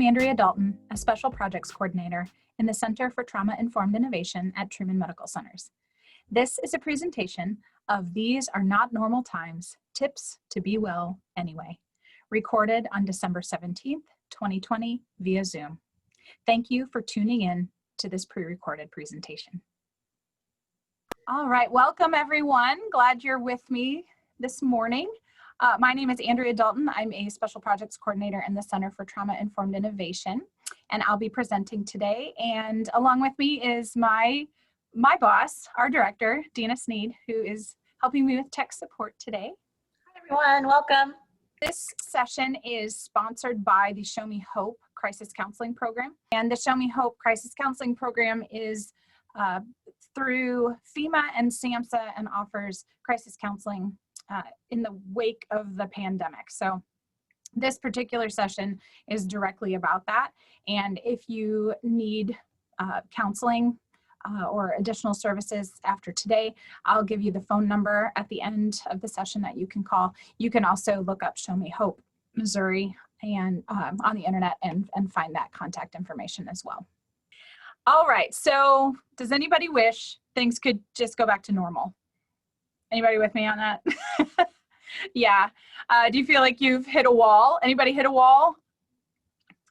I'm Andrea Dalton, a Special Projects Coordinator in the Center for Trauma-Informed Innovation at Truman Medical Centers. This is a presentation of These Are Not Normal Times, Tips to Be Well Anyway, recorded on December 17th, 2020 via Zoom. Thank you for tuning in to this pre-recorded presentation. All right, welcome everyone. Glad you're with me this morning. My name is Andrea Dalton. I'm a Special Projects Coordinator in the Center for Trauma-Informed Innovation, and I'll be presenting today. And along with me is my boss, our director, Dina Sneed, who is helping me with tech support today. Hi everyone, welcome. This session is sponsored by the Show Me Hope Crisis Counseling Program. And the Show Me Hope Crisis Counseling Program is through FEMA and SAMHSA and offers crisis counseling in the wake of the pandemic. So this particular session is directly about that. And if you need counseling or additional services after today, I'll give you the phone number at the end of the session that you can call. You can also look up Show Me Hope Missouri and on the internet and find that contact information as well. All right, so does anybody wish things could just go back to normal? Anybody with me on that? Yeah. Do you feel like you've hit a wall? Anybody hit a wall?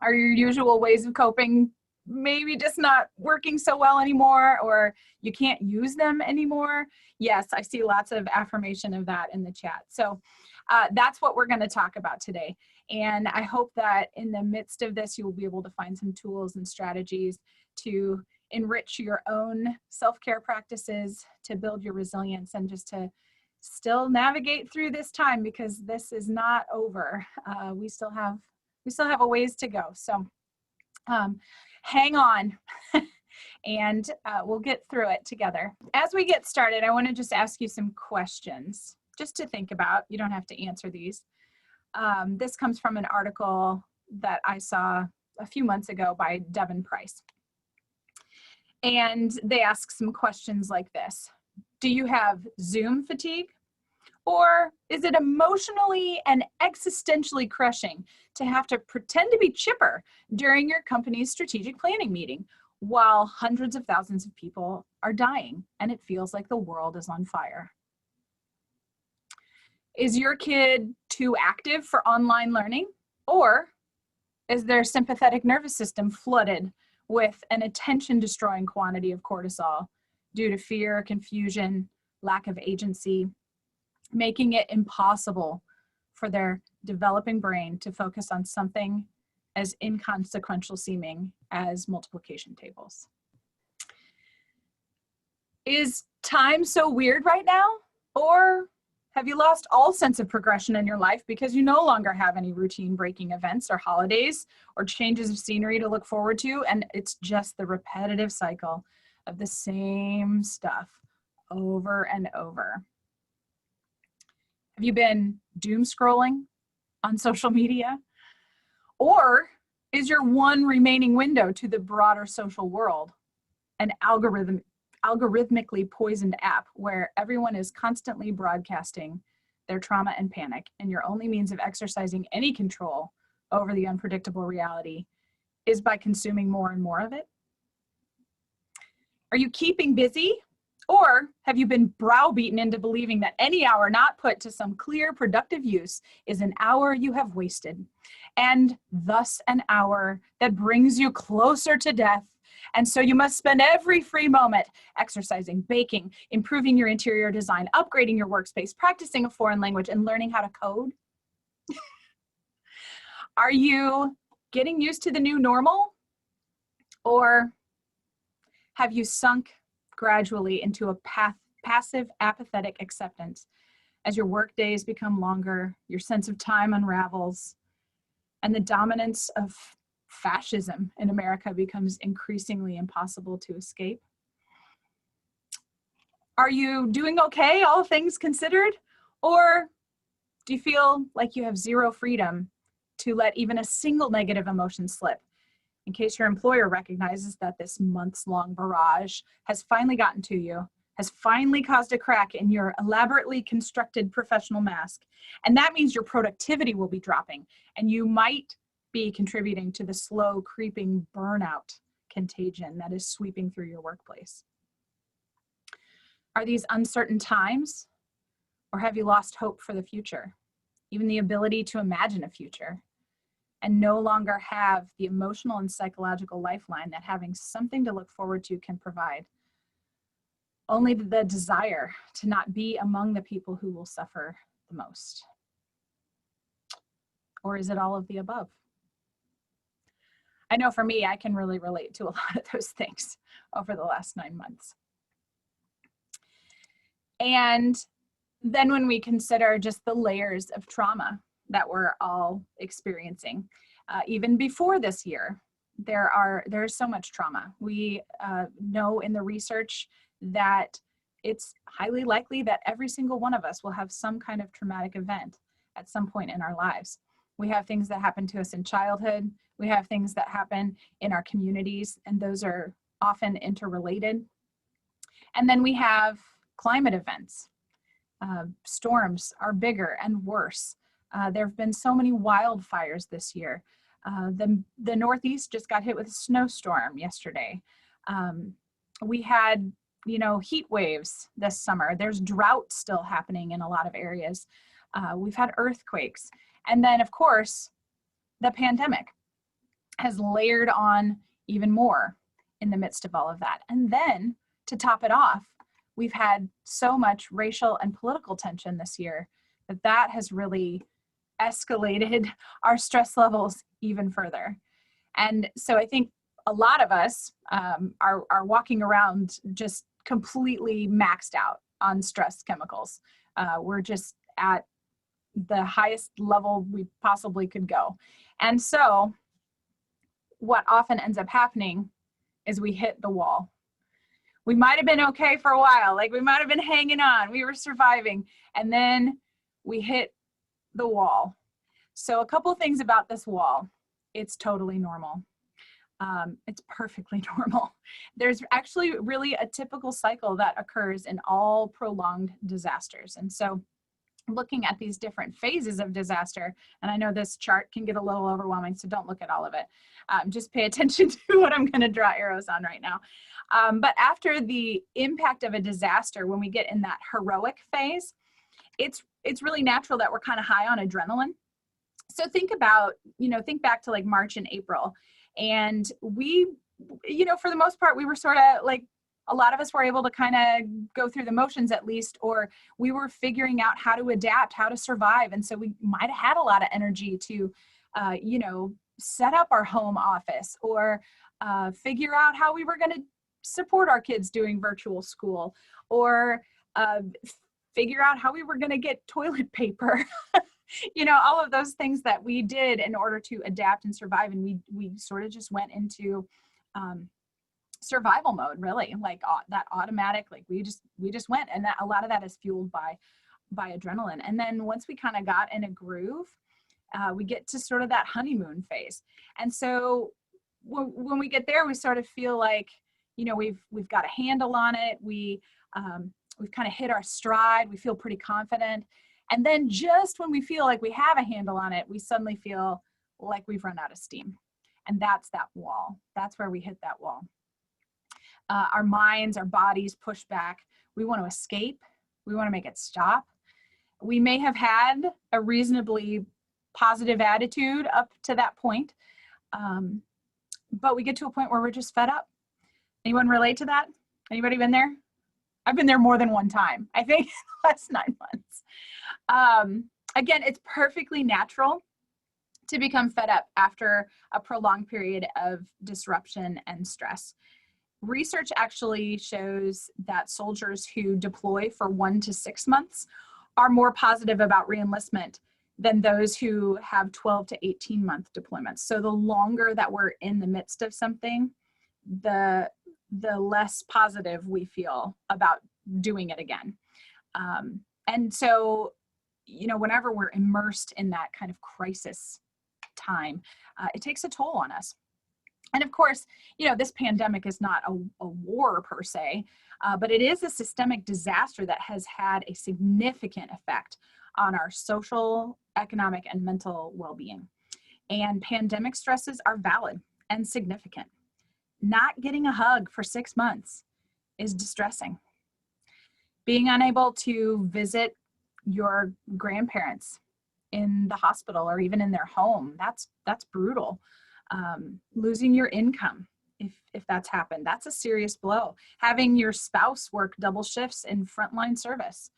Are your usual ways of coping maybe just not working so well anymore, or you can't use them anymore? Yes, I see lots of affirmation of that in the chat. So that's what we're going to talk about today. And I hope that in the midst of this, you'll be able to find some tools and strategies to enrich your own self-care practices, to build your resilience, and just to still navigate through this time, because this is not over. We still have a ways to go. So hang on and we'll get through it together. As we get started, I want to just ask you some questions just to think about. You don't have to answer these. This comes from an article that I saw a few months ago by Devin Price. And they ask some questions like this. Do you have Zoom fatigue? Or is it emotionally and existentially crushing to have to pretend to be chipper during your company's strategic planning meeting while hundreds of thousands of people are dying and it feels like the world is on fire? Is your kid too active for online learning? Or is their sympathetic nervous system flooded with an attention-destroying quantity of cortisol due to fear, confusion, lack of agency, making it impossible for their developing brain to focus on something as inconsequential seeming as multiplication tables? Is time so weird right now? Or have you lost all sense of progression in your life because you no longer have any routine breaking events or holidays or changes of scenery to look forward to, and it's just the repetitive cycle of the same stuff over and over? Have you been doom scrolling on social media? Or is your one remaining window to the broader social world an algorithmically poisoned app where everyone is constantly broadcasting their trauma and panic, and your only means of exercising any control over the unpredictable reality is by consuming more and more of it? Are you keeping busy? Or have you been browbeaten into believing that any hour not put to some clear, productive use is an hour you have wasted, and thus an hour that brings you closer to death? And so you must spend every free moment exercising, baking, improving your interior design, upgrading your workspace, practicing a foreign language, and learning how to code? Are you getting used to the new normal? Or have you sunk gradually into a passive, apathetic acceptance as your work days become longer, your sense of time unravels, and the dominance of fascism in America becomes increasingly impossible to escape? Are you doing okay, all things considered? Or do you feel like you have zero freedom to let even a single negative emotion slip, in case your employer recognizes that this months-long barrage has finally gotten to you, has finally caused a crack in your elaborately constructed professional mask? And that means your productivity will be dropping, and you might be contributing to the slow creeping burnout contagion that is sweeping through your workplace? Are these uncertain times, or have you lost hope for the future, even the ability to imagine a future, and no longer have the emotional and psychological lifeline that having something to look forward to can provide? Only the desire to not be among the people who will suffer the most? Or is it all of the above? I know for me, I can really relate to a lot of those things over the last 9 months. And then when we consider just the layers of trauma that we're all experiencing, even before this year, there's so much trauma. We know in the research that it's highly likely that every single one of us will have some kind of traumatic event at some point in our lives. We have things that happen to us in childhood. We have things that happen in our communities, and those are often interrelated. And then we have climate events. Storms are bigger and worse. There have been so many wildfires this year. The Northeast just got hit with a snowstorm yesterday. We had, heat waves this summer. There's drought still happening in a lot of areas. We've had earthquakes. And then, of course, the pandemic has layered on even more in the midst of all of that. And then, to top it off, we've had so much racial and political tension this year that has really escalated our stress levels even further. And so I think a lot of us are walking around just completely maxed out on stress chemicals. We're just at the highest level we possibly could go. And so what often ends up happening is we hit the wall. We might have been okay for a while, like we might have been hanging on, we were surviving, and then we hit the wall. So a couple things about this wall. It's totally normal. It's perfectly normal. There's actually really a typical cycle that occurs in all prolonged disasters. And so looking at these different phases of disaster, and I know this chart can get a little overwhelming, so don't look at all of it. Just pay attention to what I'm going to draw arrows on right now. But after the impact of a disaster, when we get in that heroic phase, it's really natural that we're kind of high on adrenaline. So think back to like March and April, and we, for the most part, we were sort of like, a lot of us were able to kind of go through the motions at least, or we were figuring out how to adapt, how to survive. And so we might have had a lot of energy to, set up our home office, or figure out how we were going to support our kids doing virtual school, or figure out how we were going to get toilet paper. All of those things that we did in order to adapt and survive. And we sort of just went into survival mode, really, like that automatic, like we just went, and that a lot of that is fueled by adrenaline. And then once we kind of got in a groove, we get to sort of that honeymoon phase. And so when we get there, we sort of feel like, we've got a handle on it. We've kind of hit our stride. We feel pretty confident. And then just when we feel like we have a handle on it, we suddenly feel like we've run out of steam. And that's that wall. That's where we hit that wall. Our minds, our bodies push back. We want to escape. We want to make it stop. We may have had a reasonably positive attitude up to that point, but we get to a point where we're just fed up. Anyone relate to that? Anybody been there? I've been there more than one time, I think, in the last 9 months. Again, it's perfectly natural to become fed up after a prolonged period of disruption and stress. Research actually shows that soldiers who deploy for 1 to 6 months are more positive about reenlistment than those who have 12 to 18 month deployments. So the longer that we're in the midst of something, the less positive we feel about doing it again. And so, whenever we're immersed in that kind of crisis time, it takes a toll on us. And of course, this pandemic is not a war per se, but it is a systemic disaster that has had a significant effect on our social, economic, and mental well-being. And pandemic stresses are valid and significant. Not getting a hug for 6 months is distressing. Being unable to visit your grandparents in the hospital or even in their home, that's brutal. Losing your income, if that's happened, that's a serious blow. Having your spouse work double shifts in frontline service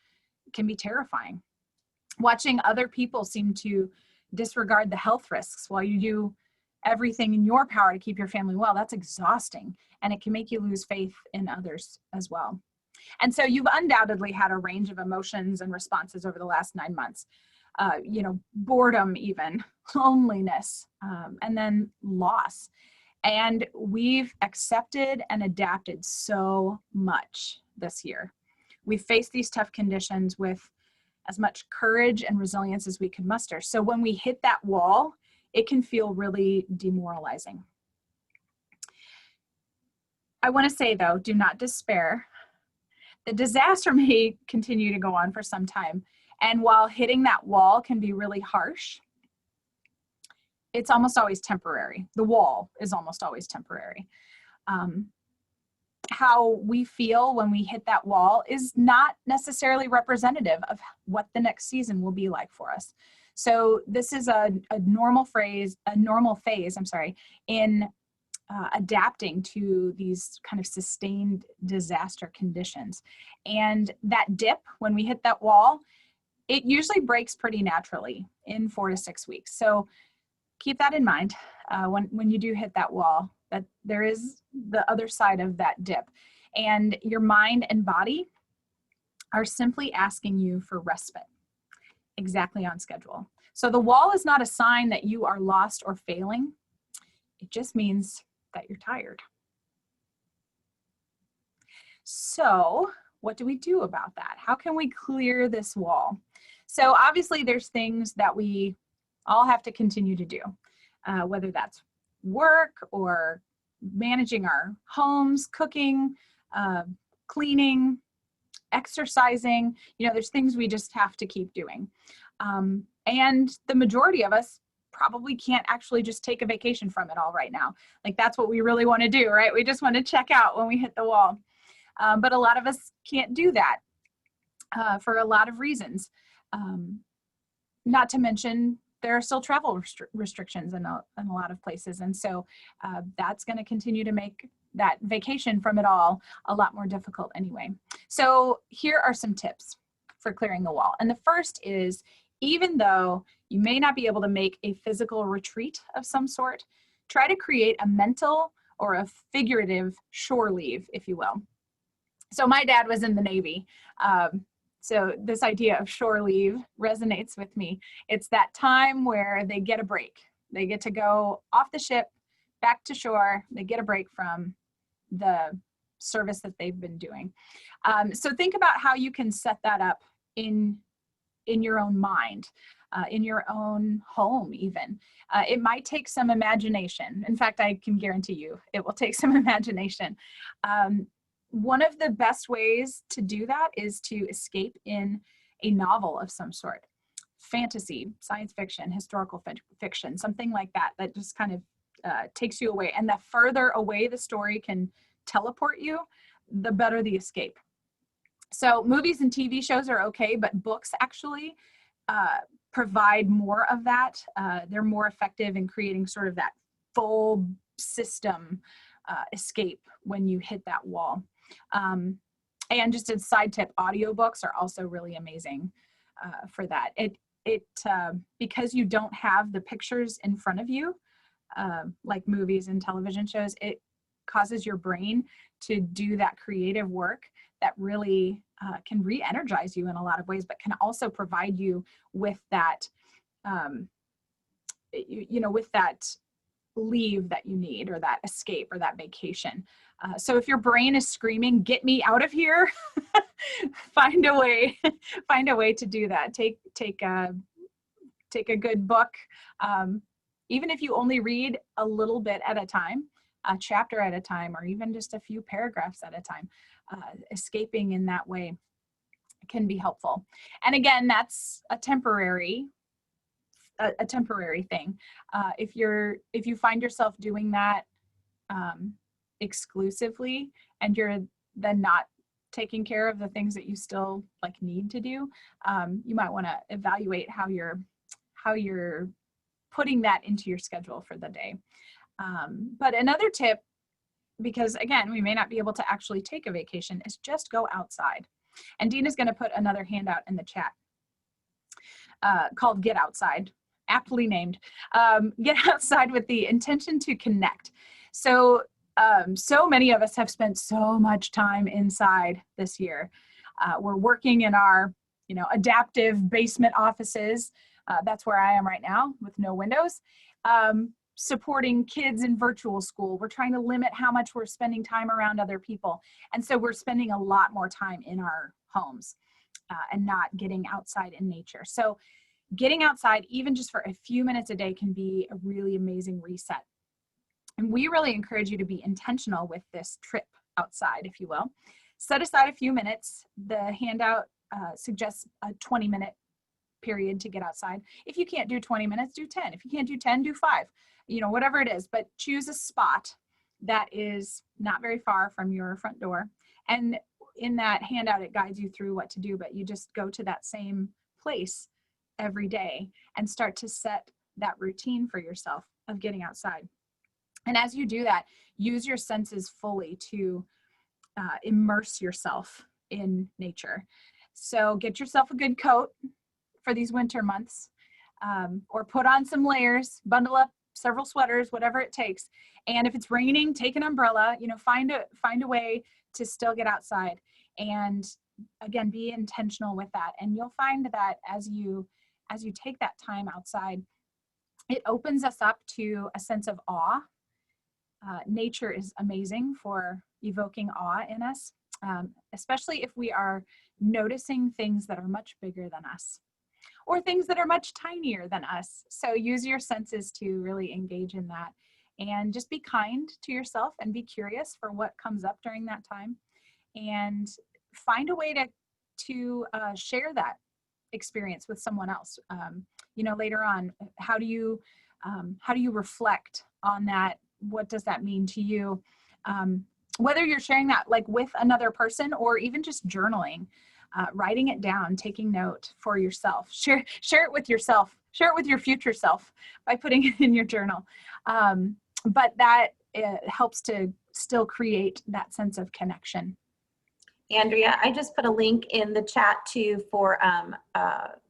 can be terrifying. Watching other people seem to disregard the health risks while you do everything in your power to keep your family well, that's exhausting, and it can make you lose faith in others as well. And so you've undoubtedly had a range of emotions and responses over the last 9 months. Boredom even, loneliness, and then loss. And we've accepted and adapted so much this year. We've faced these tough conditions with as much courage and resilience as we could muster. So when we hit that wall, it can feel really demoralizing. I want to say though, do not despair. The disaster may continue to go on for some time. And while hitting that wall can be really harsh, it's almost always temporary. The wall is almost always temporary. How we feel when we hit that wall is not necessarily representative of what the next season will be like for us. So this is a normal phase, in adapting to these kind of sustained disaster conditions. And that dip, when we hit that wall, it usually breaks pretty naturally in 4 to 6 weeks. So keep that in mind when you do hit that wall, that there is the other side of that dip. And your mind and body are simply asking you for respite, exactly on schedule. So the wall is not a sign that you are lost or failing. It just means that you're tired. So what do we do about that? How can we clear this wall? So obviously there's things that we all have to continue to do, whether that's work or managing our homes, cooking, cleaning, exercising. There's things we just have to keep doing. And the majority of us probably can't actually just take a vacation from it all right now. Like that's what we really want to do, right? We just want to check out when we hit the wall. But a lot of us can't do that for a lot of reasons. Not to mention there are still travel restrictions in a lot of places. And so that's going to continue to make that vacation from it all a lot more difficult anyway. So here are some tips for clearing the wall. And the first is, even though you may not be able to make a physical retreat of some sort, try to create a mental or a figurative shore leave, if you will. So my dad was in the Navy. So this idea of shore leave resonates with me. It's that time where they get a break. They get to go off the ship, back to shore. They get a break from the service that they've been doing. So think about how you can set that up in your own mind, in your own home even. It might take some imagination. In fact, I can guarantee you it will take some imagination. One of the best ways to do that is to escape in a novel of some sort. Fantasy, science fiction, historical fiction, something like that, that just kind of takes you away. And the further away the story can teleport you, the better the escape. So movies and TV shows are okay, but books actually provide more of that. They're more effective in creating sort of that full system escape when you hit that wall. And just a side tip, audiobooks are also really amazing for that. Because you don't have the pictures in front of you, like movies and television shows, it causes your brain to do that creative work that really can re-energize you in a lot of ways, but can also provide you with that, with that leave that you need, or that escape, or that vacation. So if your brain is screaming, "Get me out of here," find a way to do that. Take a good book, even if you only read a little bit at a time, a chapter at a time, or even just a few paragraphs at a time. Escaping in that way can be helpful. And again, that's a temporary a temporary thing. If you find yourself doing that exclusively, and you're then not taking care of the things that you still like need to do, you might want to evaluate how you're putting that into your schedule for the day. But another tip, because again, we may not be able to actually take a vacation, is just go outside. And Dina's going to put another handout in the chat called Get Outside, aptly named. Get outside with the intention to connect. So many of us have spent so much time inside this year. We're working in our, adaptive basement offices. That's where I am right now with no windows. Supporting kids in virtual school. We're trying to limit how much we're spending time around other people. And so we're spending a lot more time in our homes and not getting outside in nature. So getting outside, even just for a few minutes a day, can be a really amazing reset. And we really encourage you to be intentional with this trip outside, if you will. Set aside a few minutes. The handout suggests a 20-minute period to get outside. If you can't do 20 minutes, do 10. If you can't do 10, do 5. Whatever it is, but choose a spot that is not very far from your front door. And in that handout, it guides you through what to do, but you just go to that same place every day and start to set that routine for yourself of getting outside. And as you do that, use your senses fully to immerse yourself in nature. So get yourself a good coat for these winter months, or put on some layers, bundle up several sweaters, whatever it takes. And if it's raining, take an umbrella, find a way to still get outside. And again, be intentional with that. And you'll find that as you take that time outside, it opens us up to a sense of awe. Nature is amazing for evoking awe in us, especially if we are noticing things that are much bigger than us, or things that are much tinier than us. So use your senses to really engage in that, and just be kind to yourself and be curious for what comes up during that time, and find a way to share that experience with someone else. Later on, how do you reflect on that? What does that mean to you? Whether you're sharing that like with another person, or even just journaling, writing it down, taking note for yourself. Share it with yourself. Share it with your future self by putting it in your journal. But that helps to still create that sense of connection. Andrea, I just put a link in the chat too for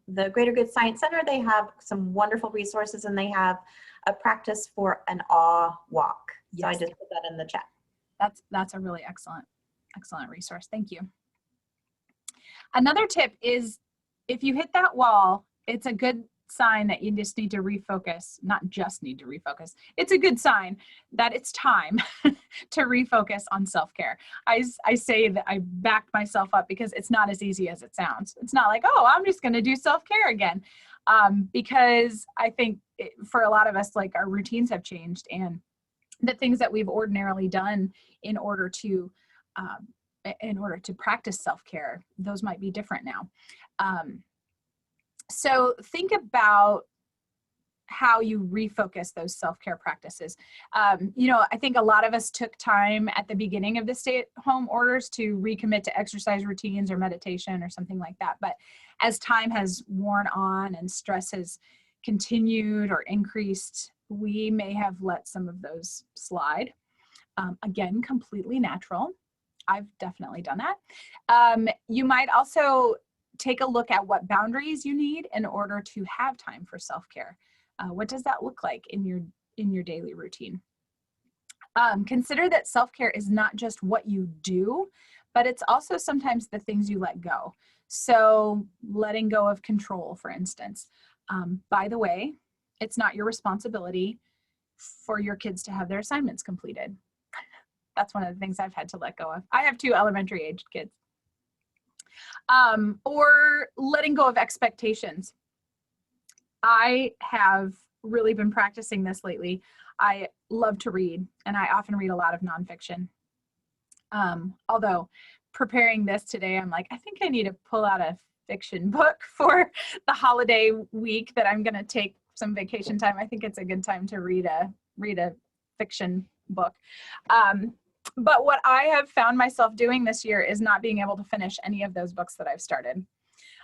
the Greater Good Science Center. They have some wonderful resources, and they have a practice for an awe walk. Yes. So I just put that in the chat. That's a really excellent resource. Thank you. Another tip is, if you hit that wall, it's a good sign that you just need to refocus, not just need to refocus. It's a good sign that it's time to refocus on self-care. I say that I backed myself up, because it's not as easy as it sounds. It's not like, oh, I'm just going to do self-care again. Because I think for a lot of us, like, our routines have changed, and the things that we've ordinarily done in order to practice self-care, those might be different now. So think about how you refocus those self-care practices. I think a lot of us took time at the beginning of the stay-at-home orders to recommit to exercise routines or meditation or something like that. But as time has worn on and stress has continued or increased, we may have let some of those slide. Again, completely natural. I've definitely done that. You might also take a look at what boundaries you need in order to have time for self-care. What does that look like in your daily routine? Consider that self-care is not just what you do, but it's also sometimes the things you let go. So letting go of control, for instance. By the way, it's not your responsibility for your kids to have their assignments completed. That's one of the things I've had to let go of. I have 2 elementary aged kids. Or letting go of expectations. I have really been practicing this lately. I love to read, and I often read a lot of nonfiction. Although preparing this today, I'm like, I think I need to pull out a fiction book for the holiday week that I'm going to take some vacation time, I think it's a good time to read a fiction book. But what I have found myself doing this year is not being able to finish any of those books that I've started.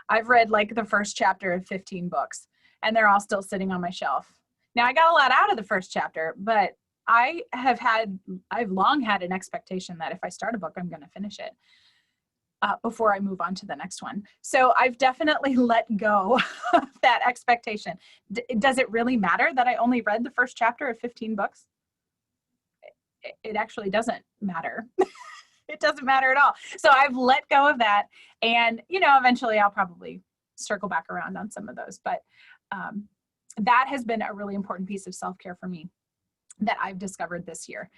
I've read like the first chapter of 15 books, and they're all still sitting on my shelf. Now, I got a lot out of the first chapter, but I've long had an expectation that if I start a book, I'm going to finish it before I move on to the next one. So I've definitely let go of that expectation. Does it really matter that I only read the first chapter of 15 books? It actually doesn't matter. It doesn't matter at all. So I've let go of that. And, eventually I'll probably circle back around on some of those. But that has been a really important piece of self-care for me that I've discovered this year.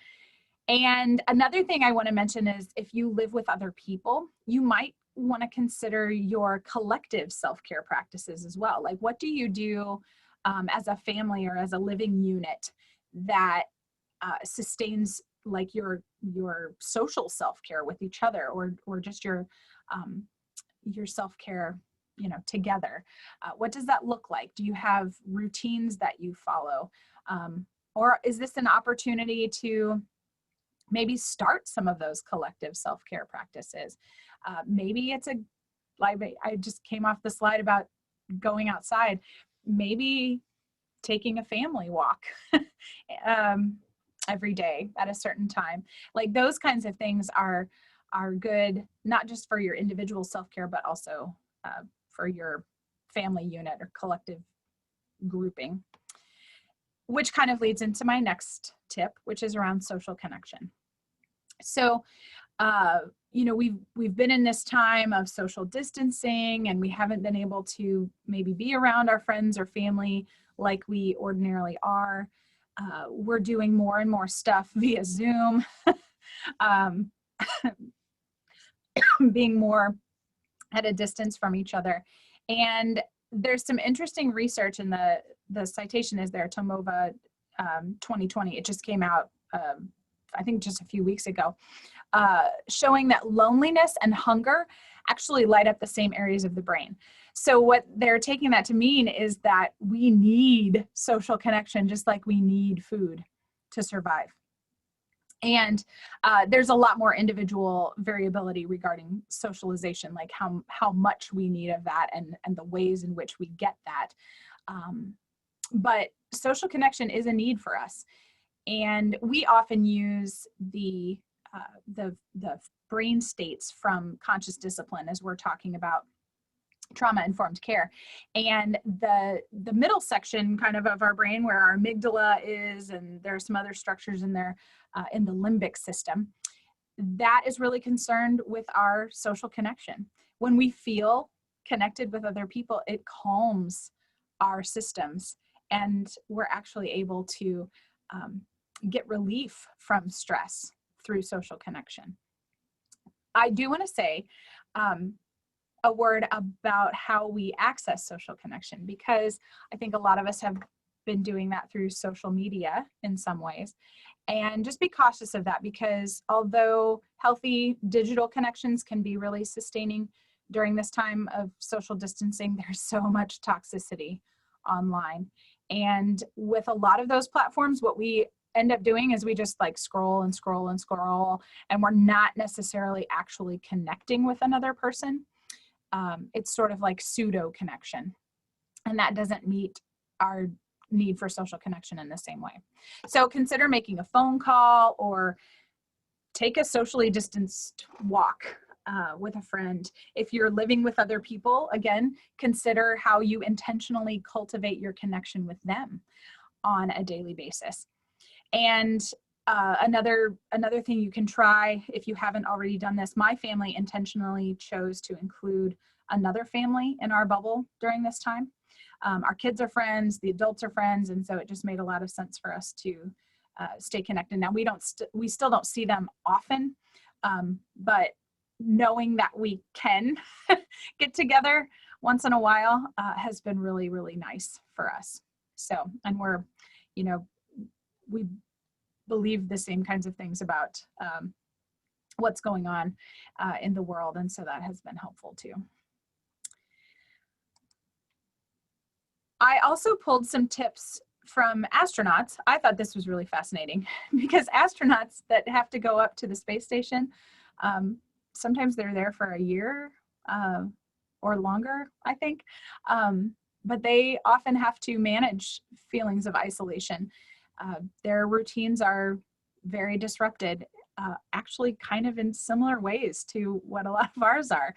And another thing I want to mention is if you live with other people, you might want to consider your collective self-care practices as well. Like, what do you do as a family or as a living unit that sustains like your social self-care with each other, or just your self-care, together? What does that look like? Do you have routines that you follow? Or is this an opportunity to maybe start some of those collective self-care practices? Maybe it's I just came off the slide about going outside. Maybe taking a family walk every day at a certain time. Like, those kinds of things are good, not just for your individual self-care, but also for your family unit or collective grouping, which kind of leads into my next tip, which is around social connection. So, we've been in this time of social distancing, and we haven't been able to maybe be around our friends or family like we ordinarily are. We're doing more and more stuff via Zoom, being more at a distance from each other. And there's some interesting research, and the citation is there, Tomova 2020. It just came out, I think just a few weeks ago, showing that loneliness and hunger actually light up the same areas of the brain. So what they're taking that to mean is that we need social connection just like we need food to survive. And there's a lot more individual variability regarding socialization, like how much we need of that and the ways in which we get that. But social connection is a need for us. And we often use the brain states from conscious discipline as we're talking about trauma-informed care. And the middle section kind of our brain, where our amygdala is, and there are some other structures in there in the limbic system, that is really concerned with our social connection. When we feel connected with other people, it calms our systems, and we're actually able to get relief from stress through social connection. I do want to say a word about how we access social connection, because I think a lot of us have been doing that through social media in some ways. And just be cautious of that, because although healthy digital connections can be really sustaining during this time of social distancing, there's so much toxicity online. And with a lot of those platforms, what we end up doing is we just like scroll and scroll and scroll, and we're not necessarily actually connecting with another person. It's sort of like pseudo connection, and that doesn't meet our need for social connection in the same way. So consider making a phone call or take a socially distanced walk with a friend. If you're living with other people, again, consider how you intentionally cultivate your connection with them on a daily basis. And another thing you can try, if you haven't already done this, my family intentionally chose to include another family in our bubble during this time. Our kids are friends, the adults are friends, and so it just made a lot of sense for us to stay connected. Now we still don't see them often, but knowing that we can get together once in a while has been really, really nice for us. So, and we believe the same kinds of things about what's going on in the world, and so that has been helpful too. I also pulled some tips from astronauts. I thought this was really fascinating because astronauts that have to go up to the space station, sometimes they're there for a year or longer, I think. But they often have to manage feelings of isolation. Their routines are very disrupted, actually kind of in similar ways to what a lot of ours are.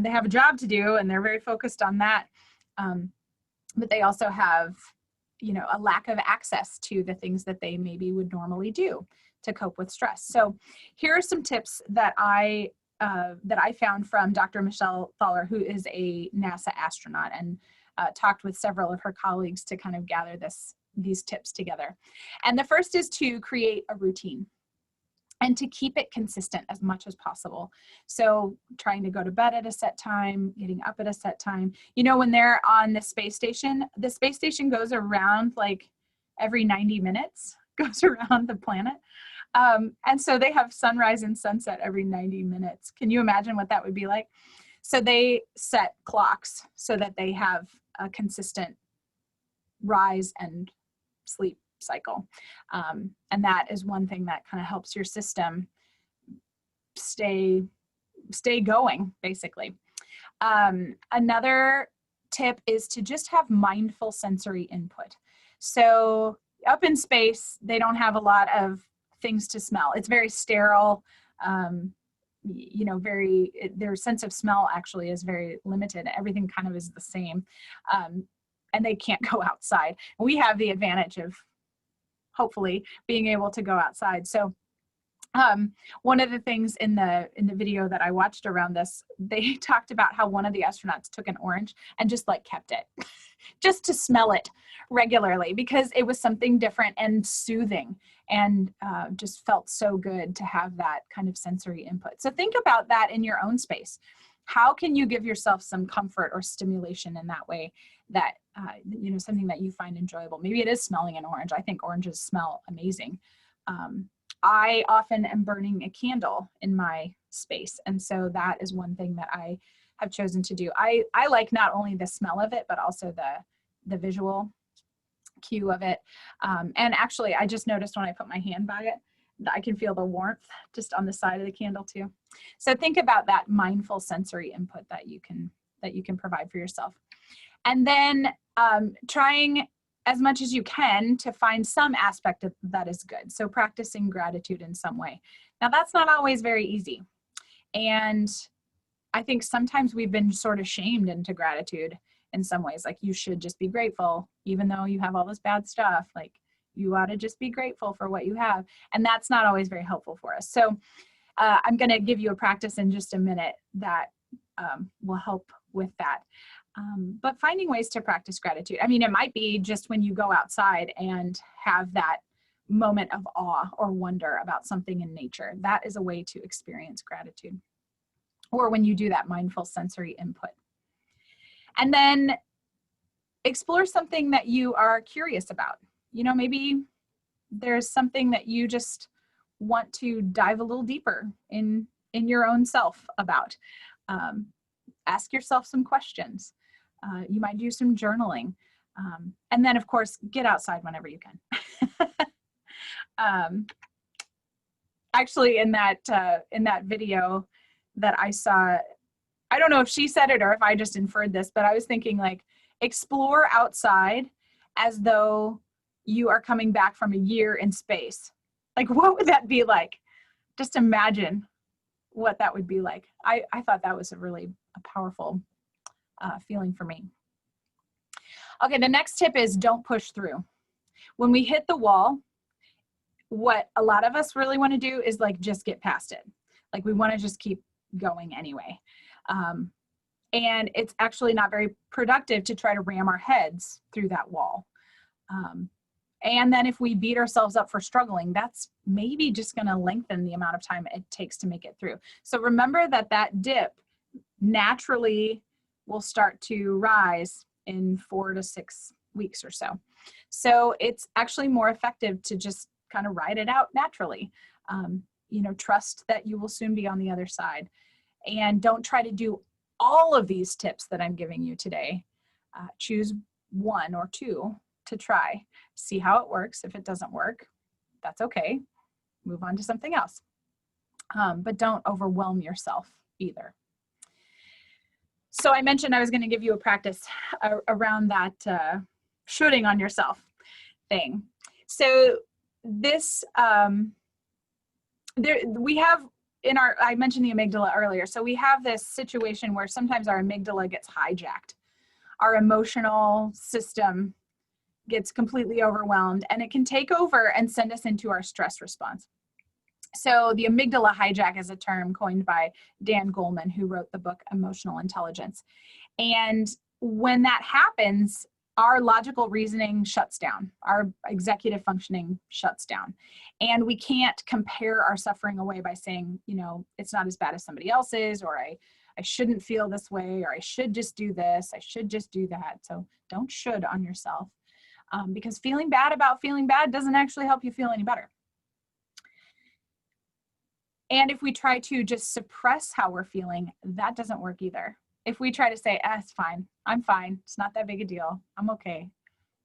They have a job to do and they're very focused on that. But they also have, you know, a lack of access to the things that they maybe would normally do to cope with stress. So here are some tips that I found from Dr. Michelle Thaler, who is a NASA astronaut, and talked with several of her colleagues to kind of gather these tips together. And the first is to create a routine and to keep it consistent as much as possible. So trying to go to bed at a set time, getting up at a set time. You know, when they're on the space station goes around like every 90 minutes, goes around the planet. And so they have sunrise and sunset every 90 minutes. Can you imagine what that would be like? So they set clocks so that they have a consistent rise and sleep cycle. And that is one thing that kind of helps your system stay going, basically. Another tip is to just have mindful sensory input. So up in space, they don't have a lot of things to smell. It's very sterile. You know, their sense of smell actually is very limited. Everything kind of is the same. And they can't go outside. We have the advantage of hopefully being able to go outside. So one of the things in the video that I watched around this, they talked about how one of the astronauts took an orange and just like kept it just to smell it regularly because it was something different and soothing, and just felt so good to have that kind of sensory input. So think about that in your own space. How can you give yourself some comfort or stimulation in that way that, you know, something that you find enjoyable? Maybe it is smelling an orange. I think oranges smell amazing. I often am burning a candle in my space. And so that is one thing that I have chosen to do. I like not only the smell of it, but also the visual cue of it. And actually, I just noticed when I put my hand by it, I can feel the warmth just on the side of the candle too. So think about that mindful sensory input that you can provide for yourself. And then trying as much as you can to find some aspect of that is good. So practicing gratitude in some way. Now that's not always very easy. And I think sometimes we've been sort of shamed into gratitude in some ways, like you should just be grateful, even though you have all this bad stuff, like you ought to just be grateful for what you have. And that's not always very helpful for us. So I'm going to give you a practice in just a minute that will help with that. But finding ways to practice gratitude. I mean, it might be just when you go outside and have that moment of awe or wonder about something in nature. That is a way to experience gratitude. Or when you do that mindful sensory input. And then explore something that you are curious about. You know, maybe there's something that you just want to dive a little deeper in your own self about. Ask yourself some questions. You might do some journaling. And then, of course, get outside whenever you can. Actually, in that video that I saw, I don't know if she said it or if I just inferred this, but I was thinking like, explore outside as though you are coming back from a year in space. Like, what would that be like? Just imagine what that would be like. I thought that was a powerful feeling for me. Okay, the next tip is don't push through. When we hit the wall, what a lot of us really want to do is like just get past it. Like we want to just keep going anyway. And it's actually not very productive to try to ram our heads through that wall. And then if we beat ourselves up for struggling, that's maybe just going to lengthen the amount of time it takes to make it through. So remember that dip naturally will start to rise in 4 to 6 weeks or so. So it's actually more effective to just kind of ride it out naturally. You know, trust that you will soon be on the other side. And don't try to do all of these tips that I'm giving you today. Choose one or two to try. See how it works. If it doesn't work, that's okay. Move on to something else. But don't overwhelm yourself either. So I mentioned I was going to give you a practice around that shooting on yourself thing. So this, we have I mentioned the amygdala earlier. So we have this situation where sometimes our amygdala gets hijacked. Our emotional system gets completely overwhelmed, and it can take over and send us into our stress response. So the amygdala hijack is a term coined by Dan Goleman, who wrote the book Emotional Intelligence. And when that happens, our logical reasoning shuts down, our executive functioning shuts down. And we can't compare our suffering away by saying, you know, it's not as bad as somebody else's, or I shouldn't feel this way, or I should just do this, I should just do that. So don't should on yourself, because feeling bad about feeling bad doesn't actually help you feel any better. And if we try to just suppress how we're feeling, that doesn't work either. If we try to say, it's fine, I'm fine, it's not that big a deal, I'm okay,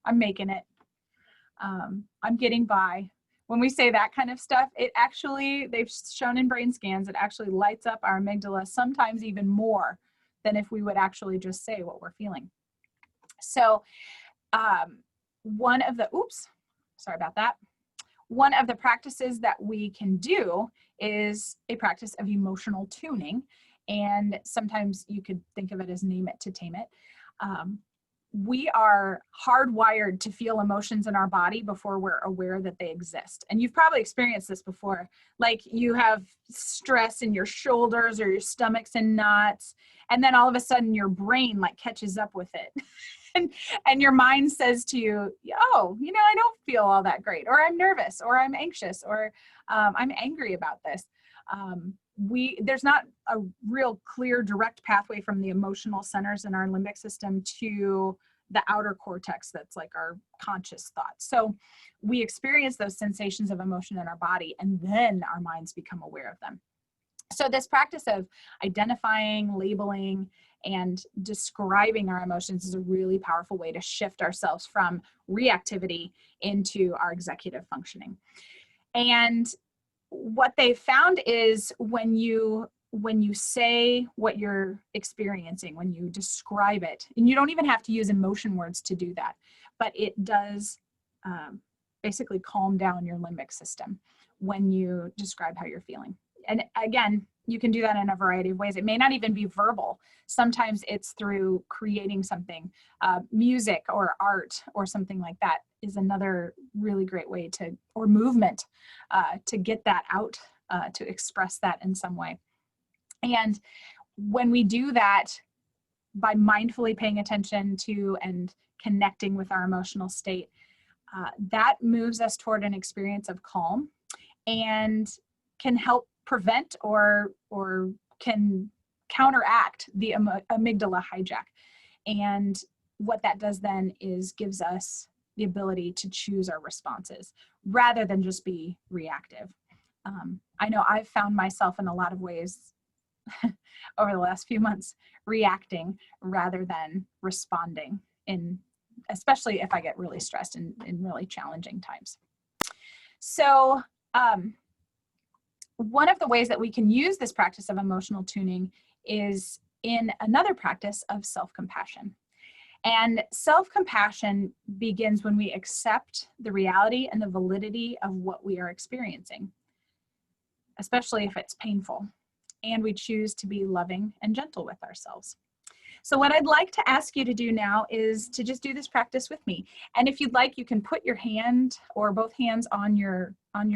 I'm making it, I'm getting by. When we say that kind of stuff, it actually, they've shown in brain scans, it actually lights up our amygdala sometimes even more than if we would actually just say what we're feeling. So one of the practices that we can do is a practice of emotional tuning. And sometimes you could think of it as name it to tame it. We are hardwired to feel emotions in our body before we're aware that they exist. And you've probably experienced this before. Like you have stress in your shoulders or your stomach's in knots, and then all of a sudden your brain like catches up with it. And your mind says to you, oh, you know, I don't feel all that great, or I'm nervous, or I'm anxious, or I'm angry about this. There's not a real clear direct pathway from the emotional centers in our limbic system to the outer cortex that's like our conscious thoughts. So we experience those sensations of emotion in our body, and then our minds become aware of them. So this practice of identifying, labeling, and describing our emotions is a really powerful way to shift ourselves from reactivity into our executive functioning. And what they found is when you say what you're experiencing, when you describe it, and you don't even have to use emotion words to do that, but it does basically calm down your limbic system when you describe how you're feeling. And again, you can do that in a variety of ways. It may not even be verbal. Sometimes it's through creating something, music or art or something like that is another really great way to, or movement, to get that out, to express that in some way. And when we do that by mindfully paying attention to and connecting with our emotional state, that moves us toward an experience of calm and can help prevent or can counteract the amygdala hijack. And what that does then is gives us the ability to choose our responses rather than just be reactive. I know I've found myself in a lot of ways over the last few months reacting rather than responding, especially if I get really stressed in really challenging times. So one of the ways that we can use this practice of emotional tuning is in another practice of self-compassion. And self-compassion begins when we accept the reality and the validity of what we are experiencing, especially if it's painful, and we choose to be loving and gentle with ourselves. So what I'd like to ask you to do now is to just do this practice with me. And if you'd like, you can put your hand or both hands on your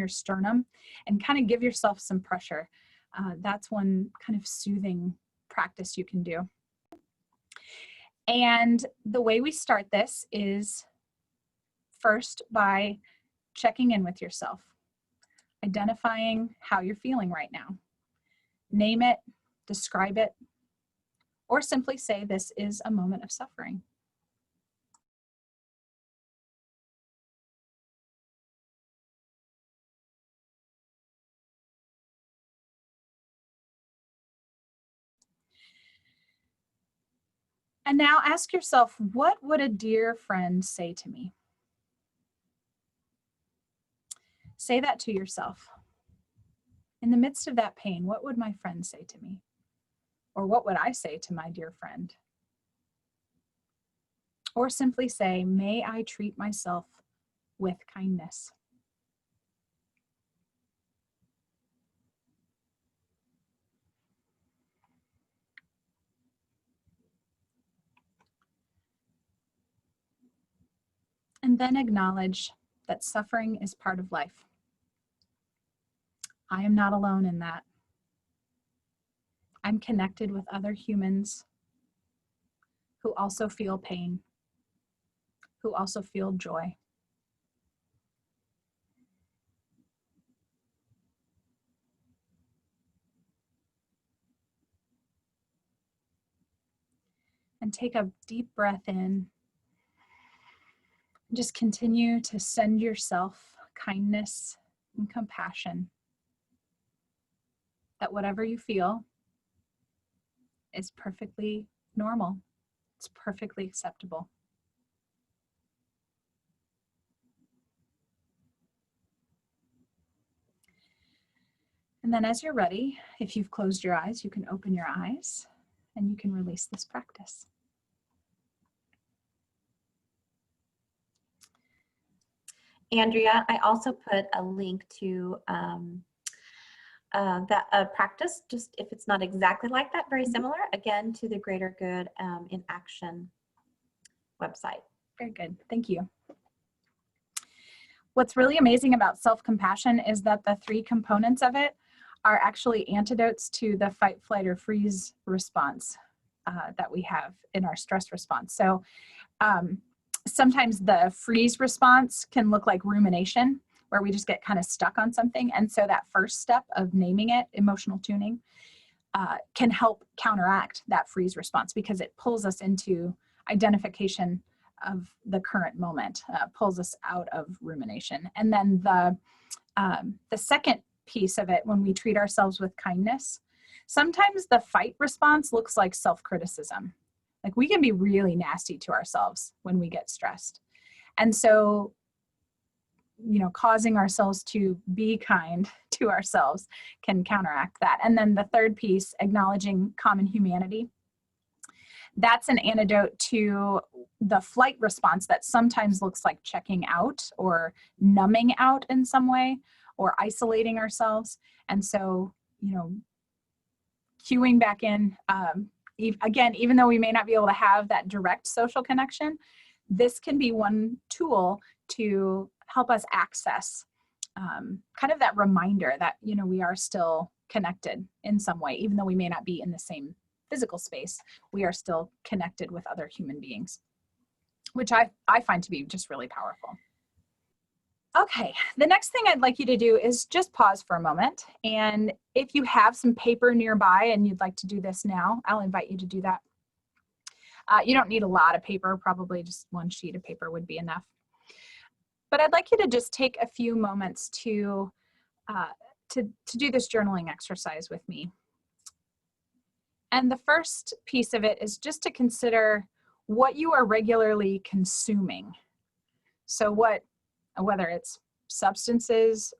sternum and kind of give yourself some pressure. That's one kind of soothing practice you can do. And the way we start this is first by checking in with yourself, identifying how you're feeling right now. Name it, describe it, or simply say this is a moment of suffering. And now ask yourself, what would a dear friend say to me? Say that to yourself. In the midst of that pain, what would my friend say to me? Or what would I say to my dear friend? Or simply say, may I treat myself with kindness. And then acknowledge that suffering is part of life. I am not alone in that. I'm connected with other humans who also feel pain, who also feel joy. And take a deep breath in. Just continue to send yourself kindness and compassion. That whatever you feel is perfectly normal. It's perfectly acceptable. And then as you're ready, if you've closed your eyes, you can open your eyes and you can release this practice. Andrea, I also put a link to that practice, just if it's not exactly like that, very similar, again, to the Greater Good in Action website. Very good. Thank you. What's really amazing about self-compassion is that the 3 components of it are actually antidotes to the fight, flight, or freeze response that we have in our stress response. So sometimes the freeze response can look like rumination, where we just get kind of stuck on something. And so that first step of naming it, emotional tuning, can help counteract that freeze response because it pulls us into identification of the current moment, pulls us out of rumination. And then the second piece of it, when we treat ourselves with kindness, sometimes the fight response looks like self-criticism. Like we can be really nasty to ourselves when we get stressed. And so, you know, causing ourselves to be kind to ourselves can counteract that. And then the third piece, acknowledging common humanity. That's an antidote to the flight response that sometimes looks like checking out or numbing out in some way or isolating ourselves. And so, you know, cueing back in, again, even though we may not be able to have that direct social connection, this can be one tool to help us access kind of that reminder that, you know, we are still connected in some way, even though we may not be in the same physical space, we are still connected with other human beings, which I find to be just really powerful. Okay, the next thing I'd like you to do is just pause for a moment. And if you have some paper nearby and you'd like to do this now, I'll invite you to do that. You don't need a lot of paper, probably just 1 sheet of paper would be enough. But I'd like you to just take a few moments to do this journaling exercise with me. And the first piece of it is just to consider what you are regularly consuming. So whether it's substances,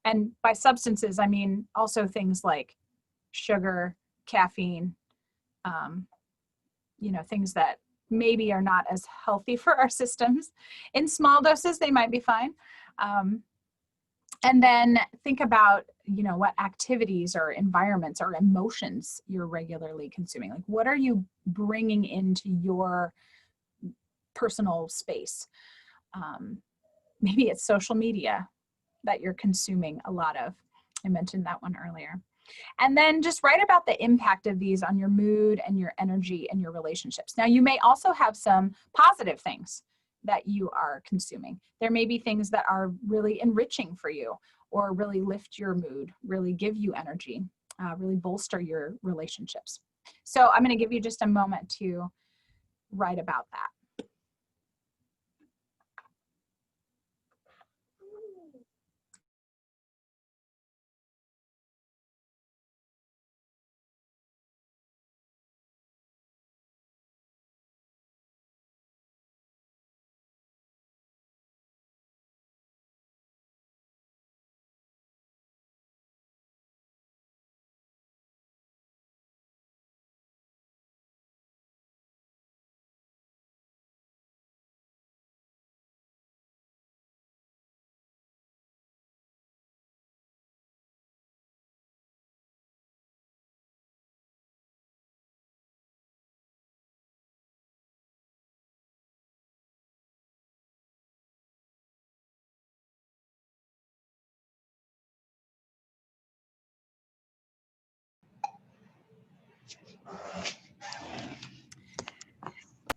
and by substances, I mean also things like sugar, caffeine, you know, things that maybe are not as healthy for our systems. In small doses, they might be fine. And then think about, you know, what activities or environments or emotions you're regularly consuming. Like, what are you bringing into your personal space? Maybe it's social media that you're consuming a lot of. I mentioned that one earlier. And then just write about the impact of these on your mood and your energy and your relationships. Now, you may also have some positive things that you are consuming. There may be things that are really enriching for you or really lift your mood, really give you energy, really bolster your relationships. So I'm going to give you just a moment to write about that.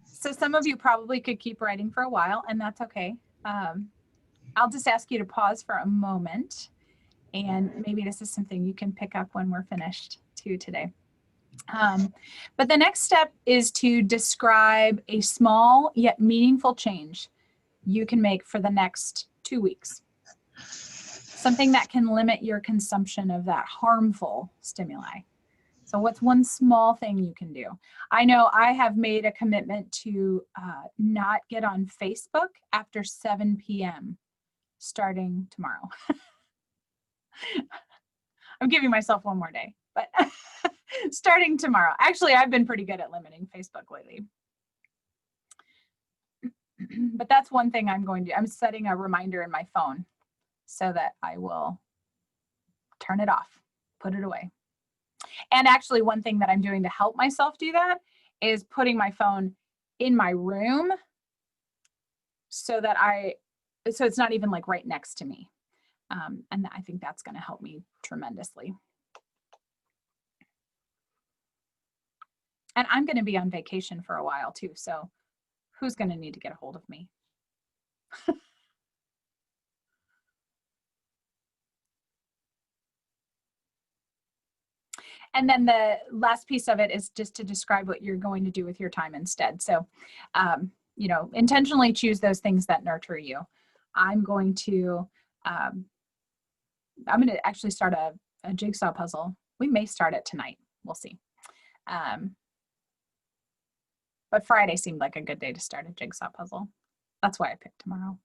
So some of you probably could keep writing for a while, and that's okay. I'll just ask you to pause for a moment, and maybe this is something you can pick up when we're finished too today. But the next step is to describe a small yet meaningful change you can make for the next 2 weeks. Something that can limit your consumption of that harmful stimuli. So what's one small thing you can do? I know I have made a commitment to not get on Facebook after 7 p.m. starting tomorrow. I'm giving myself one more day, but starting tomorrow. Actually, I've been pretty good at limiting Facebook lately. But that's one thing I'm setting a reminder in my phone so that I will turn it off, put it away. And actually, one thing that I'm doing to help myself do that is putting my phone in my room so it's not even like right next to me. And I think that's going to help me tremendously. And I'm going to be on vacation for a while too. So who's going to need to get a hold of me? And then the last piece of it is just to describe what you're going to do with your time instead. So, intentionally choose those things that nurture you. I'm going to actually start a jigsaw puzzle. We may start it tonight. We'll see. But Friday seemed like a good day to start a jigsaw puzzle. That's why I picked tomorrow.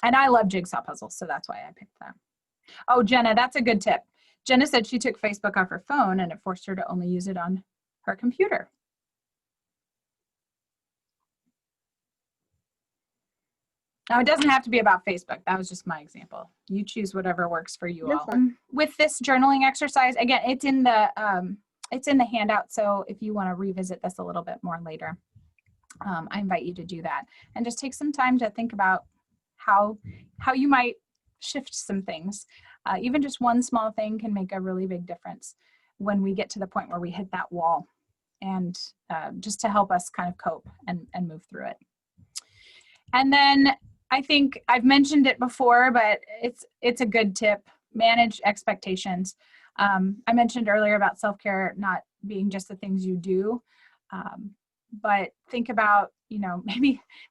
And I love jigsaw puzzles, so that's why I picked that. Oh, Jenna, that's a good tip. Jenna said she took Facebook off her phone and it forced her to only use it on her computer. Now, it doesn't have to be about Facebook. That was just my example. You choose whatever works for you all. With this journaling exercise, again, it's in the handout. So if you want to revisit this a little bit more later, I invite you to do that and just take some time to think about how you might shift some things. Even just one small thing can make a really big difference when we get to the point where we hit that wall, and just to help us kind of cope and move through it. And then I think I've mentioned it before, but it's a good tip. Manage expectations. I mentioned earlier about self-care not being just the things you do, but think about,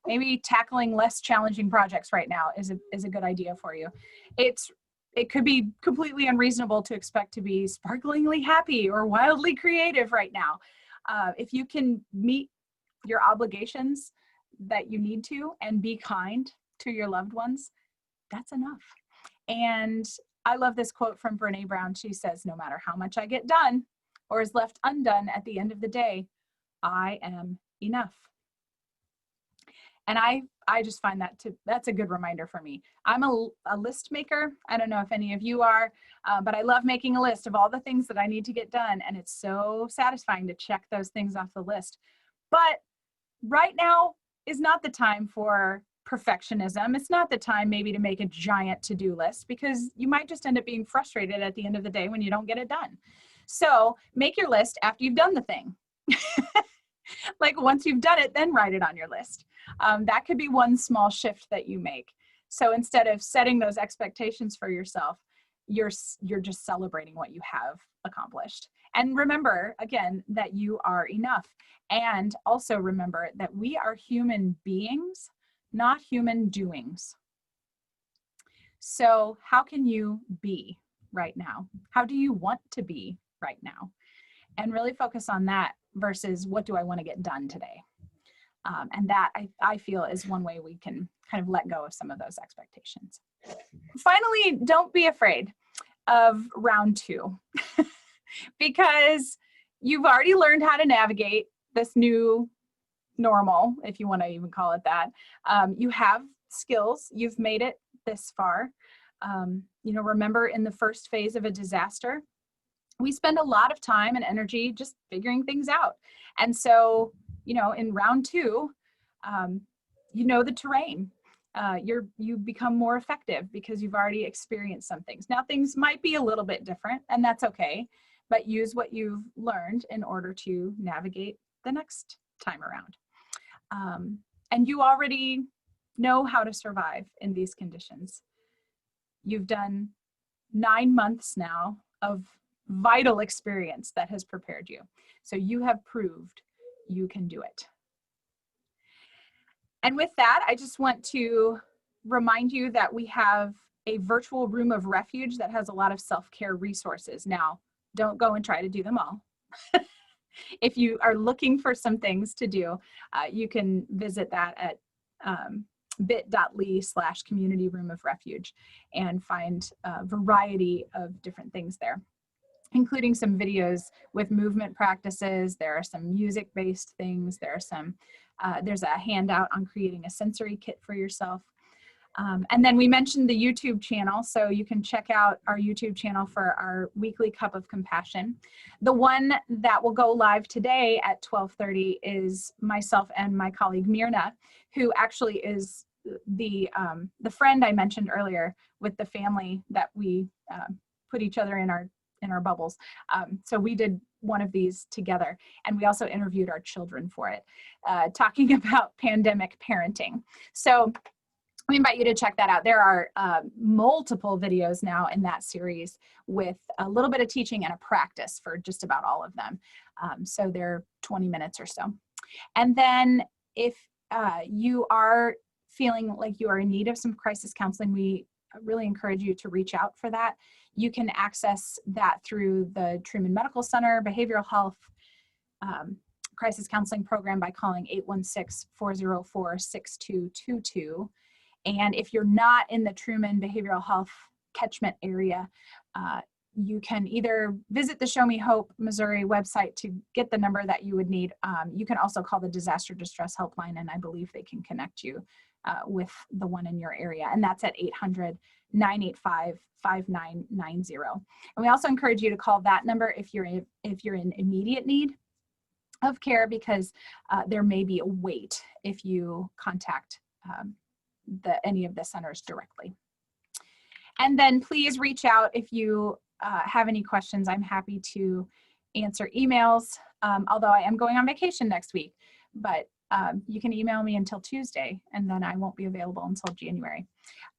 maybe tackling less challenging projects right now is a good idea for you. It could be completely unreasonable to expect to be sparklingly happy or wildly creative right now. If you can meet your obligations that you need to and be kind to your loved ones, that's enough. And I love this quote from Brené Brown. She says, "No matter how much I get done or is left undone at the end of the day, I am enough." And I just find that's a good reminder for me. I'm a list maker. I don't know if any of you are, but I love making a list of all the things that I need to get done. And it's so satisfying to check those things off the list. But right now is not the time for perfectionism. It's not the time maybe to make a giant to-do list, because you might just end up being frustrated at the end of the day when you don't get it done. So make your list after you've done the thing. Like once you've done it, then write it on your list. That could be one small shift that you make. So instead of setting those expectations for yourself, you're just celebrating what you have accomplished. And remember, again, that you are enough. And also remember that we are human beings, not human doings. So how can you be right now? How do you want to be right now? And really focus on that versus what do I want to get done today? And that I feel is one way we can kind of let go of some of those expectations. Finally, don't be afraid of round 2 because you've already learned how to navigate this new normal, if you want to even call it that. You have skills, you've made it this far. Remember in the first phase of a disaster, we spend a lot of time and energy just figuring things out. And so, in round 2, the terrain. you become more effective because you've already experienced some things. Now things might be a little bit different, and that's okay, but use what you've learned in order to navigate the next time around. And you already know how to survive in these conditions. You've done 9 months now of vital experience that has prepared you. So you have proved you can do it. And with that, I just want to remind you that we have a virtual room of refuge that has a lot of self-care resources. Now, don't go and try to do them all. If you are looking for some things to do, you can visit that at bit.ly/community room of refuge and find a variety of different things there, including some videos with movement practices. There are some music-based things. There are some, there's a handout on creating a sensory kit for yourself. And then we mentioned the YouTube channel, so you can check out our YouTube channel for our weekly Cup of Compassion. The one that will go live today at 12:30 is myself and my colleague Mirna, who actually is the friend I mentioned earlier with the family that we put each other in our bubbles. So we did one of these together, and we also interviewed our children for it, talking about pandemic parenting. So we invite you to check that out. There are multiple videos now in that series with a little bit of teaching and a practice for just about all of them. So they're 20 minutes or so. And then if you are feeling like you are in need of some crisis counseling, we really encourage you to reach out for that. You can access that through the Truman Medical Center Behavioral Health Crisis Counseling Program by calling 816-404-6222. And if you're not in the Truman Behavioral Health catchment area, you can either visit the Show Me Hope Missouri website to get the number that you would need. You can also call the Disaster Distress Helpline, and I believe they can connect you with the one in your area. And that's at 800-985-5990. And we also encourage you to call that number if you're in immediate need of care, because there may be a wait if you contact any of the centers directly. And then please reach out if you have any questions. I'm happy to answer emails, although I am going on vacation next week, but you can email me until Tuesday, and then I won't be available until January.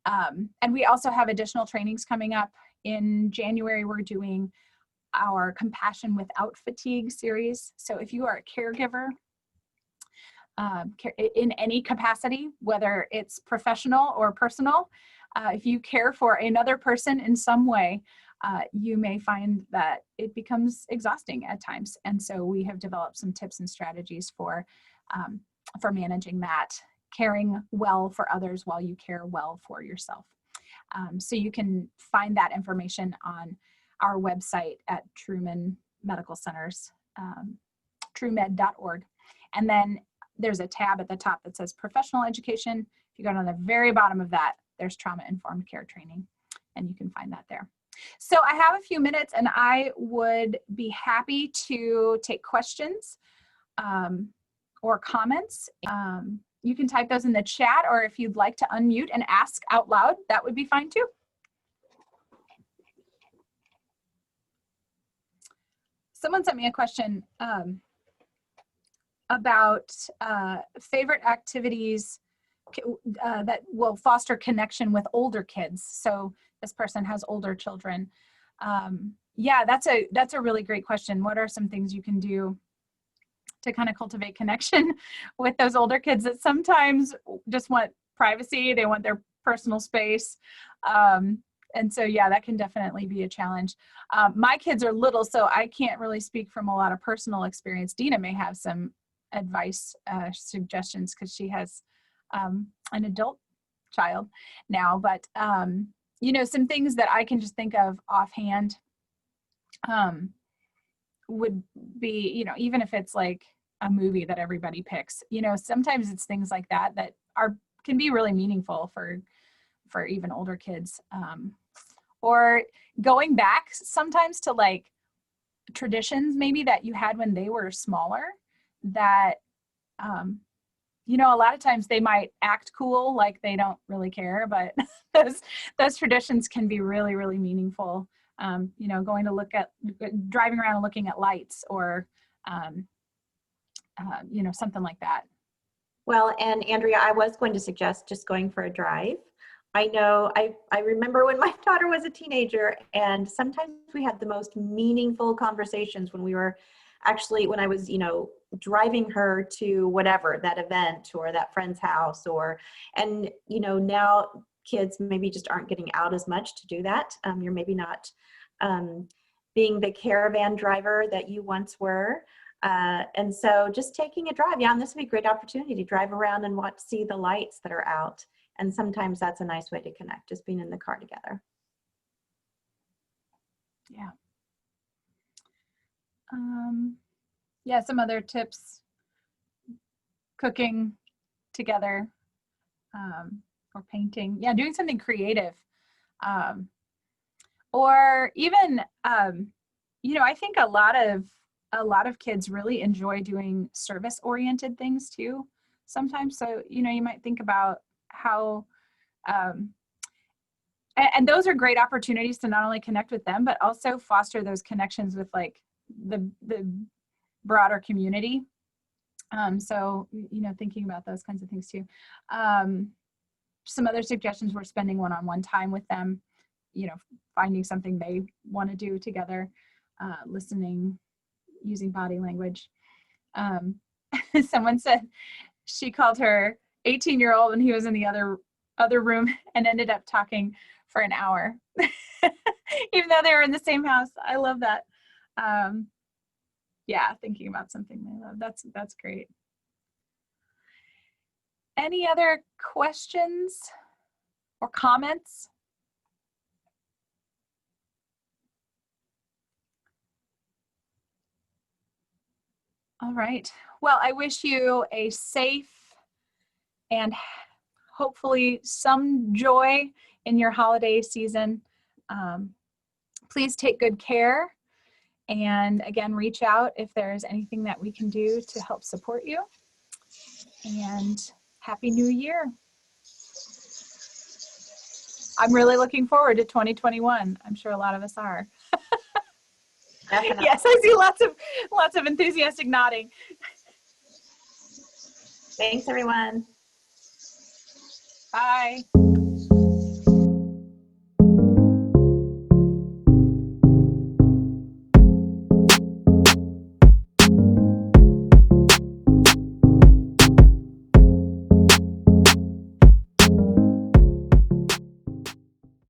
And we also have additional trainings coming up. In January, we're doing our Compassion Without Fatigue series. So if you are a caregiver, in any capacity, whether it's professional or personal, if you care for another person in some way, you may find that it becomes exhausting at times. And so we have developed some tips and strategies for managing that, caring well for others while you care well for yourself. So you can find that information on our website at Truman Medical Centers, trumed.org. And then there's a tab at the top that says professional education. If you go to the very bottom of that, there's trauma-informed care training, and you can find that there. So I have a few minutes, and I would be happy to take questions or comments. You can type those in the chat, or if you'd like to unmute and ask out loud, that would be fine too. Someone sent me a question about favorite activities that will foster connection with older kids. So this person has older children. Yeah, that's a really great question. What are some things you can do to kind of cultivate connection with those older kids that sometimes just want privacy, they want their personal space? And so, yeah, that can definitely be a challenge. My kids are little, so I can't really speak from a lot of personal experience. Dina may have some advice, suggestions, because she has an adult child now. But, you know, some things that I can just think of offhand would be, you know, even if it's like a movie that everybody picks, you know, sometimes it's things like that that can be really meaningful for even older kids. Or going back sometimes to like traditions maybe that you had when they were smaller that, you know, a lot of times they might act cool, like they don't really care, but those traditions can be really, really meaningful. You know, going to driving around and looking at lights, or, you know, something like that. Well, and Andrea, I was going to suggest just going for a drive. I know, I remember when my daughter was a teenager, and sometimes we had the most meaningful conversations when we were actually, when I was, you know, driving her to whatever, that event or that friend's house, and, you know, now kids maybe just aren't getting out as much to do that. You're maybe not being the caravan driver that you once were. And so just taking a drive, yeah, and this would be a great opportunity to drive around and see the lights that are out. And sometimes that's a nice way to connect, just being in the car together. Yeah. Yeah, some other tips: cooking together, or painting. Yeah, doing something creative. Or even, you know, I think a lot of kids really enjoy doing service-oriented things too sometimes. So, you know, you might think about how, and those are great opportunities to not only connect with them, but also foster those connections with like the broader community. So, you know, thinking about those kinds of things too. Some other suggestions were spending one-on-one time with them, you know, finding something they want to do together, listening, using body language. Someone said she called her 18-year-old when he was in the other room and ended up talking for an hour, even though they were in the same house. I love that. Yeah, thinking about something they love. That's great. Any other questions or comments? All right. Well, I wish you a safe and hopefully some joy in your holiday season. Please take good care. And again, reach out if there's anything that we can do to help support you. And Happy New Year. I'm really looking forward to 2021. I'm sure a lot of us are. Definitely. Yes, I see lots of enthusiastic nodding. Thanks, everyone. Bye.